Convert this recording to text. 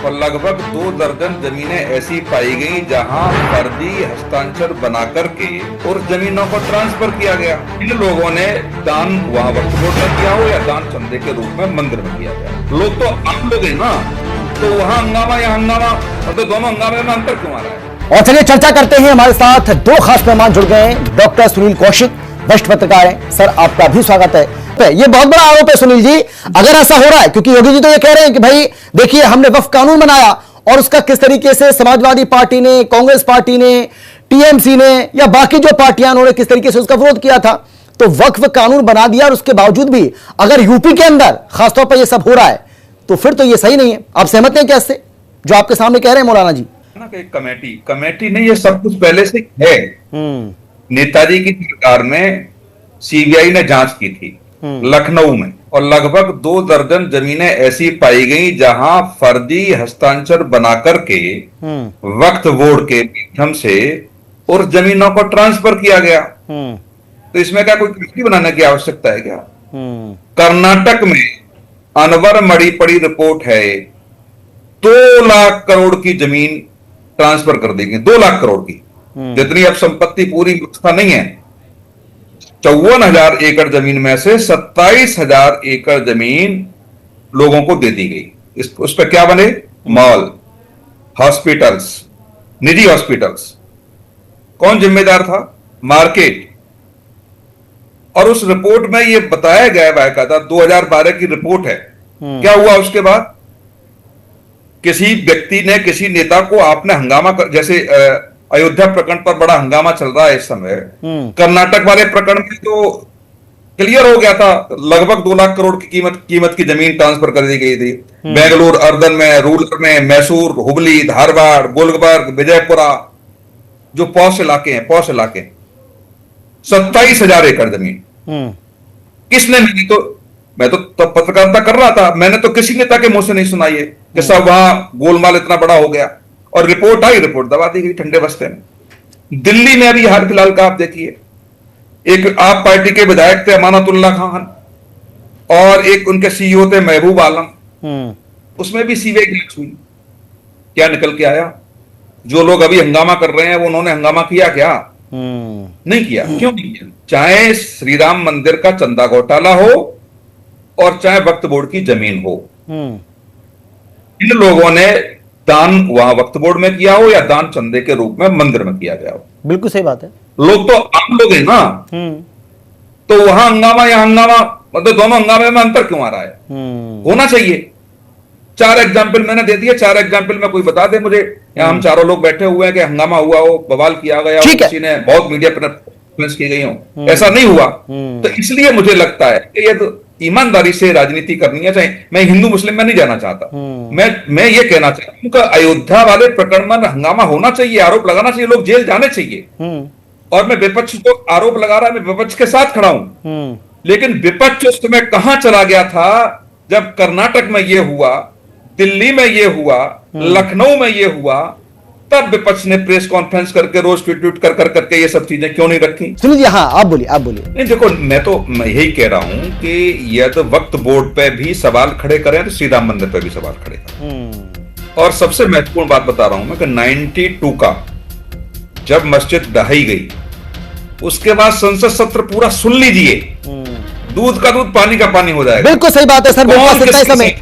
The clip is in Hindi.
और लगभग 2 दर्जन जमीनें ऐसी पाई गई जहां फर्जी हस्ताक्षर बना करके और जमीनों को ट्रांसफर किया गया। इन लोगों ने दान वहां वक्फ बोर्ड में किया हो या दान चंदे के रूप में मंदिर में किया गया। लोग तो आम लोग हैं ना, तो वहां हंगामा या हंगामा, और तो दोनों हंगामे में अंतर क्यों आ रहा है? और चलिए चर्चा करते हैं। हमारे साथ दो खास मेहमान जुड़ गए हैं। डॉक्टर सुनील कौशिक, वरिष्ठ पत्रकार हैं। सर, आपका भी स्वागत है। ये बहुत बड़ा आरोप है सुनील जी, अगर ऐसा हो रहा है, क्योंकि योगी जी तो ये कह रहे हैं कि भाई देखिए हमने वक्फ कानून बनाया और उसका किस तरीके से समाजवादी पार्टी ने, कांग्रेस पार्टी ने, टीएमसी ने या बाकी जो पार्टियां, उन्होंने किस तरीके से उसका विरोध किया था, तो वक्फ कानून बना दिया और उसके बावजूद भी अगर यूपी के अंदर खासतौर पर यह सब हो रहा है तो फिर तो ये सही नहीं है। आप सहमत हैं क्या इससे, जो आपके सामने कह रहे हैं मौलाना जी? कमेटी नहीं, ये सब कुछ पहले से है। नेताजी की सरकार में सीबीआई ने जांच की थी लखनऊ में, और लगभग 2 दर्जन जमीनें ऐसी पाई गई जहां फर्जी हस्ताक्षर बना करके वक्फ बोर्ड के माध्यम से और जमीनों को ट्रांसफर किया गया। तो इसमें क्या कोई कमेटी बनाने की आवश्यकता है क्या? कर्नाटक में अनवर मणिपड़ी रिपोर्ट है, 2 लाख करोड़ की जमीन ट्रांसफर कर दी गई। 2 लाख करोड़ की, जितनी अब संपत्ति पूरी व्यवस्था नहीं है। 54,000 एकड़ जमीन में से 27,000 एकड़ जमीन लोगों को दे दी गई। उस पर क्या बने? मॉल, हॉस्पिटल्स, निजी हॉस्पिटल्स। कौन जिम्मेदार था? मार्केट। और उस रिपोर्ट में यह बताया गया है, बाकायदा 2012 की रिपोर्ट है। क्या हुआ उसके बाद? किसी व्यक्ति ने, किसी नेता को आपने हंगामा कर, जैसे अयोध्या प्रकरण पर बड़ा हंगामा चल रहा है इस समय, कर्नाटक वाले प्रकरण में तो क्लियर हो गया था, लगभग 2 लाख करोड़ की कीमत की जमीन ट्रांसफर कर दी गई थी। बेंगलुरु अर्बन में, रूरल में, मैसूर, हुबली, धारवाड़, गुलबर्ग, विजयपुरा, जो पॉश इलाके हैं, 27,000 एकड़ जमीन। किसने? मैं तो तब पत्रकारिता कर रहा था, मैंने तो किसी नेता के मुंह से नहीं सुनाई है कि सब वहां गोलमाल इतना बड़ा हो गया। और रिपोर्ट आई, रिपोर्ट दबा दी गई ठंडे बस्ते में। दिल्ली में अभी हाल फिलहाल का आप देखिए, एक आप पार्टी के विधायक थे अमानतुल्लाह खान, और एक उनके सीईओ थे महबूब आलम, उसमें भी सीबीआई की जांच हुई। क्या निकल के आया? जो लोग अभी हंगामा कर रहे हैं वो उन्होंने हंगामा किया क्या? नहीं किया। क्यों नहीं किया? चाहे श्री राम मंदिर का चंदा घोटाला हो और चाहे वक्फ बोर्ड की जमीन हो, इन लोगों ने दान वहां वक्फ बोर्ड में किया हो या दान चंदे के रूप में मंदिर में किया गया हो। बिल्कुल सही बात है। लोग तो आम लोग हैं ना, तो वहां हंगामा या हंगामा, मतलब दोनों हंगामे में अंतर क्यों आ रहा है? होना चाहिए। 4 एग्जाम्पल मैंने दे दिए, 4 एग्जाम्पल में कोई बता दे मुझे। यहाँ हम चारों लोग बैठे हुए हैं कि हंगामा हुआ हो, बवाल किया गया हो, किसी ने बहुत मीडिया पर की गई हो, ऐसा नहीं हुआ। तो इसलिए मुझे लगता है कि ये तो ईमानदारी से राजनीति करनी है। चाहे मैं हिंदू मुस्लिम में नहीं जाना चाहता, मैं ये कहना चाहता हूं कि अयोध्या वाले प्रकरण में हंगामा होना चाहिए, आरोप लगाना चाहिए, लोग जेल जाने चाहिए। और मैं विपक्ष को आरोप लगा रहा है, मैं विपक्ष के साथ खड़ा हूं, लेकिन विपक्ष उस समय कहां चला गया था जब कर्नाटक में ये हुआ, दिल्ली में ये हुआ, लखनऊ में ये हुआ, तब विपक्ष ने प्रेस कॉन्फ्रेंस करके रोज ट्वीट कर करके ये सब चीजें क्यों नहीं रखी? सुनील जी, हाँ आप बोलिए, आप बोलिए। नहीं देखो, मैं यही कह रहा हूं कि यह तो वक्फ बोर्ड पे भी सवाल खड़े करें तो श्री राम मंदिर पे भी सवाल खड़े करें। और सबसे महत्वपूर्ण बात बता रहा हूं मैं कि 92 का जब मस्जिद ढहाई गई, उसके बाद संसद सत्र पूरा सुन लीजिए, दूध का दूध पानी का पानी हो जाएगा। बिल्कुल सही बात है सर, मेरे पास इतना ही समय